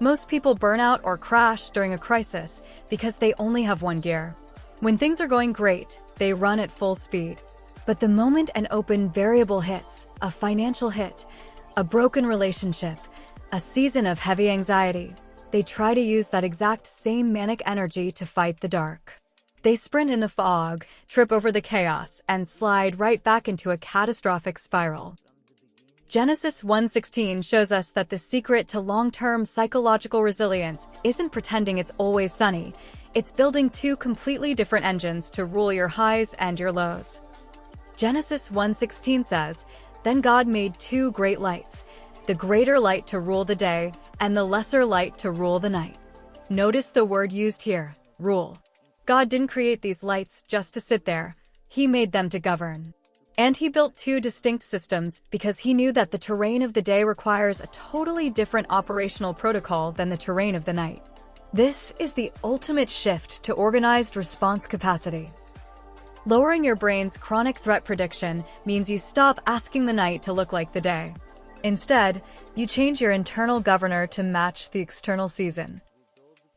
Most people burn out or crash during a crisis because they only have one gear. When things are going great, they run at full speed. But the moment an open variable hits, a financial hit, a broken relationship, a season of heavy anxiety, they try to use that exact same manic energy to fight the dark. They sprint in the fog, trip over the chaos, and slide right back into a catastrophic spiral. Genesis 1:16 shows us that the secret to long-term psychological resilience isn't pretending it's always sunny. It's building two completely different engines to rule your highs and your lows. Genesis 1:16 says, "Then God made two great lights, the greater light to rule the day, and the lesser light to rule the night." Notice the word used here, rule. God didn't create these lights just to sit there. He made them to govern. And he built two distinct systems because he knew that the terrain of the day requires a totally different operational protocol than the terrain of the night. This is the ultimate shift to organized response capacity. Lowering your brain's chronic threat prediction means you stop asking the night to look like the day. Instead, you change your internal governor to match the external season.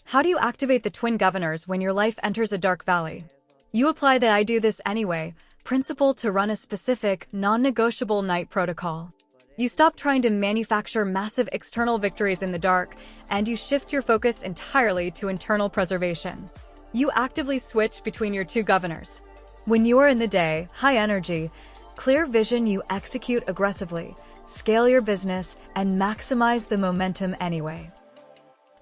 How do you activate the twin governors when your life enters a dark valley? You apply the "I do this anyway" principle to run a specific, non-negotiable night protocol. You stop trying to manufacture massive external victories in the dark, and you shift your focus entirely to internal preservation. You actively switch between your two governors. When you are in the day, high energy, clear vision, you execute aggressively, scale your business, and maximize the momentum anyway.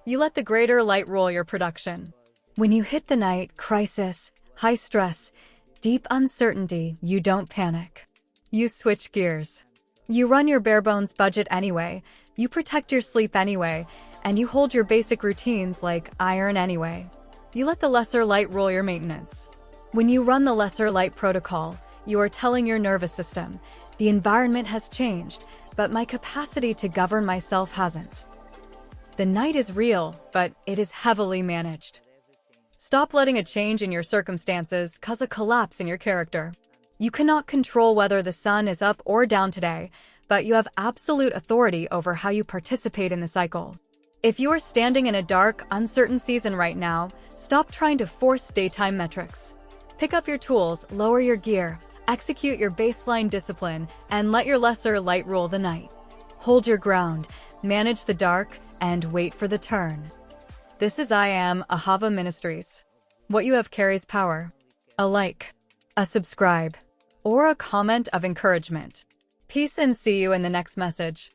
You let the greater light rule your production. When you hit the night, crisis, high stress, deep uncertainty, you don't panic. You switch gears. You run your bare-bones budget anyway, you protect your sleep anyway, and you hold your basic routines like iron anyway. You let the lesser light rule your maintenance. When you run the lesser light protocol, you are telling your nervous system, the environment has changed, but my capacity to govern myself hasn't. The night is real, but it is heavily managed. Stop letting a change in your circumstances cause a collapse in your character. You cannot control whether the sun is up or down today, but you have absolute authority over how you participate in the cycle. If you are standing in a dark, uncertain season right now, stop trying to force daytime metrics. Pick up your tools, lower your gear, execute your baseline discipline, and let your lesser light rule the night. Hold your ground, manage the dark, and wait for the turn. This is I Am Ahava Ministries. What you have carries power. A like, a subscribe, or a comment of encouragement. Peace and see you in the next message.